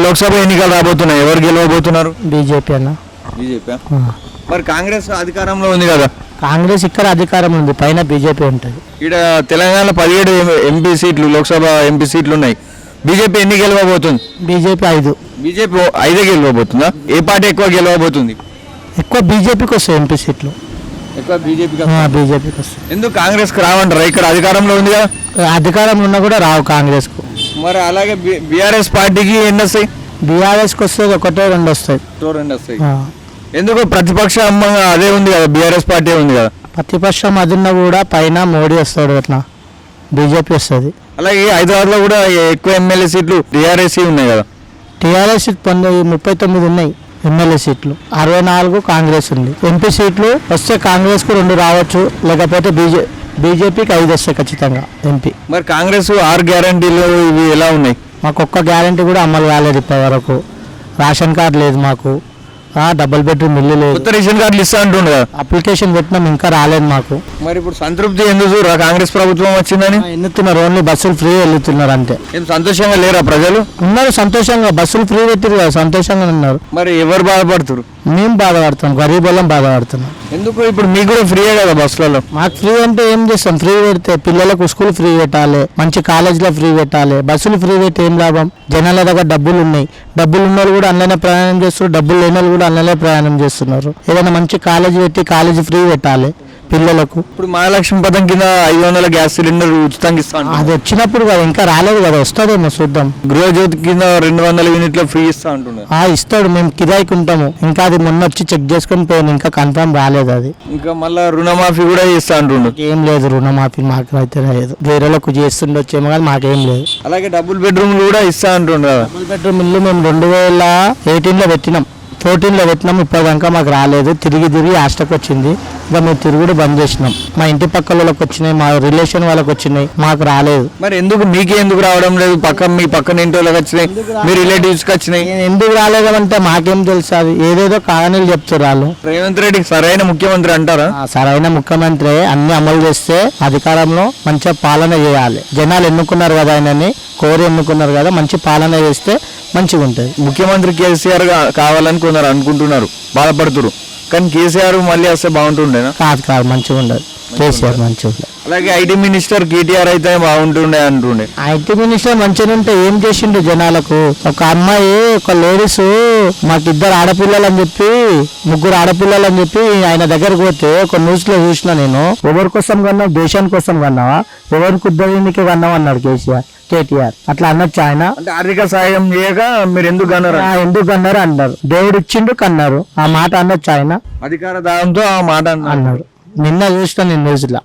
లోక్సభ ఎన్నికలు రాబోతున్నాయి, ఎవరు గెలవబోతున్నారు? బీజేపీ అన్న. బీజేపీ. మరి కాంగ్రెస్ అధికారంలో ఉంది కదా? కాంగ్రెస్ ఇక్కడ అధికారం ఉంది, పైన బీజేపీ ఉంటుంది. ఇక్కడ తెలంగాణ 17 ఎంపీ సీట్లు, లోక్సభ ఎంపీ సీట్లు ఉన్నాయి. బీజేపీ ఎన్ని గెలవబోతుంది? బీజేపీ 5. బీజేపీ 5 గెలవబోతుందా? ఏ పార్టీ ఎక్కువ గెలవబోతుంది? ఎక్కువ బీజేపీకి వస్తాయి ఎంపీ సీట్లు. ఎక్కువ బీజేపీకి. బీజేపీకి వస్తాయి. ఎందుకు కాంగ్రెస్కి రావంటారా? ఇక్కడ అధికారంలో ఉంది కదా? అధికారంలో ఉన్నా కూడా రావు కాంగ్రెస్కు. మరి అలాగే బీఆర్ఎస్ పార్టీకి ఎన్ని వస్తాయి? బీఆర్ఎస్కి వస్తుంది 1-2 వస్తాయి. 2 వస్తాయి. ఎందుకు ప్రతిపక్షం అదే ఉంది కదా, బీఆర్ఎస్ పార్టీ ఉంది కదా? ప్రతిపక్షం అది ఉన్నా కూడా పైన మోడీ వస్తాడు, అట్లా బీజేపీ వస్తుంది. అలాగే హైదరాబాద్లో కూడా ఎక్కువ ఎమ్మెల్యే సీట్లు టీఆర్ఎస్ ఉన్నాయి కదా? టీఆర్ఎస్ 39 ఉన్నాయి ఎమ్మెల్యే సీట్లు, 64 కాంగ్రెస్ ఉంది. ఎంపీ సీట్లు వస్తే కాంగ్రెస్కు 2 రావచ్చు, లేకపోతే బీజేపీకి 5 వస్తాయి ఖచ్చితంగా ఎంపీ. మరి కాంగ్రెస్ 6 గ్యారంటీలు ఇవి ఎలా ఉన్నాయి? మాకు ఒక్క గ్యారంటీ కూడా అమలు కాలేదు ఇప్పటి వరకు. రేషన్ కార్డు లేదు మాకు, డబుల్ బెడ్రూమ్ ఇల్లు లేదు. కొత్త రేషన్ కార్డులు ఇస్తా అంటుండే కదా? అప్లికేషన్ పెట్టినాం, ఇంకా రాలేదు మాకు. మరి ఇప్పుడు సంతృప్తి ఎందుకు కాంగ్రెస్ ప్రభుత్వం వచ్చిందని? ఎన్నుతున్నారు, ఓన్లీ బస్సులు ఫ్రీ వెళ్తున్నారు అంతే. ఏం సంతోషంగా లేరా ప్రజలు? ఉన్నారు సంతోషంగా, బస్సులు ఫ్రీ పెట్టారు కదా, సంతోషంగా ఉన్నారు. మరి ఎవరు బాధపడుతున్నారు? మేము బాధపడుతున్నాం, గరీబ్ వాళ్ళం బాధపడుతున్నాం. ఎందుకు? ఇప్పుడు మీకు కూడా ఫ్రీయే కదా బస్సులలో? మాకు ఫ్రీ అంటే ఏం చేస్తాం? ఫ్రీ పెడితే పిల్లలకు స్కూల్ ఫ్రీ పెట్టాలి, మంచి కాలేజీలో ఫ్రీ పెట్టాలి. బస్సులు ఫ్రీ పెట్టి ఏం లాభం? జనాల దగ్గర డబ్బులు ఉన్నాయి, డబ్బులు ఉన్న వాళ్ళు కూడా అందులోనే ప్రయాణం చేస్తున్నారు, డబ్బులు లేని వాళ్ళు కూడా అందులోనే ప్రయాణం చేస్తున్నారు. ఏదైనా మంచి కాలేజీ పెట్టి కాలేజీ ఫ్రీ పెట్టాలి పిల్లలకు. ఇప్పుడు మహాలక్ష్మి పథకం కింద 500 గ్యాస్ సిలిండర్ ఉచితంగా ఇస్తాను. అది వచ్చినప్పుడు కదా, ఇంకా రాలేదు కదా, వస్తుందేమో చూద్దాం. గృహజ్యోతి కింద 200 యూనిట్ల ఫ్రీ ఇస్తా అంటున్నారు. ఇస్తాడు, మేము కిరాయికి ఉంటాము. ఇంకా అది మొన్న వచ్చి చెక్ చేసుకుని పోయింది, ఇంకా కన్ఫర్మ్ రాలేదు అది. ఇంకా మళ్ళా రుణమాఫీ కూడా ఇస్తా అంటుండ్రు. ఏం లేదు రుణమాఫీ, మాకు అయితే లేదు. వేరేలకు చేస్తుండొచ్చేమో కానీ మాకేం లేదు. అలాగే డబుల్ బెడ్రూమ్ కూడా ఇస్తా అంటుండ్రు. డబుల్ బెడ్రూమ్ ఇల్లు మేము 2018లో పెట్టినాం, 14లో పెట్టినాం. ఇప్పటిదాకా మాకు రాలేదు, తిరిగి హాస్టల్కి వచ్చింది. ఇంకా మేము తిరుగుడు బంద్ చేసినాం. మా ఇంటి పక్కల వాళ్ళకి వచ్చినాయి, మా రిలేషన్ వాళ్ళకి వచ్చినాయి, మాకు రాలేదు. మరి మీకే ఎందుకు రావడం లేదు? మీ పక్కన ఇంటి వాళ్ళకి వచ్చినాయి, మీ రిలేటివ్స్ కి వచ్చినాయి. ఎందుకు రాలేదంటే మాకేం తెలుసు, అది ఏదేదో కారణాలు చెప్తారు వాళ్ళు. రేవంత్ రెడ్డి సరైన ముఖ్యమంత్రి అంటారా? సరైన ముఖ్యమంత్రి, అన్ని అమలు చేస్తే అధికారంలో మంచిగా పాలన చేయాలి. జనాలు ఎన్నుకున్నారు కదా, ఆయనని కోరి ఎన్నుకున్నారు కదా, మంచి పాలన చేస్తే మంచిగా ఉంటుంది. ముఖ్యమంత్రి కేసీఆర్ కావాలని కొందరు అనుకుంటున్నారు, బాధపడుతున్నారు. కానీ కేసీఆర్ మళ్ళీ వస్తే బాగుంటుండేనా? కాదు, మంచిగా ఉండదు కేసీఆర్, మంచిగా ఉండదు. అలాగే ఐటీ మినిస్టర్ కేటీఆర్ అయితే బాగుంటుండే అంటుండే. ఐటీ మినిస్టర్ మంచిగా ఉంటే ఏం చేసిండు జనాలకు? ఒక అమ్మాయి, ఒక లేడీస్, మాకు 2 ఆడపిల్లలు అని చెప్పి, 3 ఆడపిల్లలు అని చెప్పి ఆయన దగ్గరకు పోతే ఒక న్యూస్ లో చూసిన నేను. ఎవరి కోసం కన్నావు? దేశాని కోసం కన్నావా? ఎవరికి ఉద్యోగానికి కన్నావు అన్నాడు కేటీఆర్. అట్లా అనొచ్చు ఆయన? అంటే ఆర్థిక సాయం చేయక మీరు ఎందుకు కన్నారు? ఎందుకు కన్నారు అన్నారు. దేవుడు ఇచ్చిండు కన్నారు, ఆ మాట అనొచ్చు ఆయన? అధికార దాహంతో ఆ మాట అన్నాడు. నిన్న చూసిన నేను న్యూస్ లో.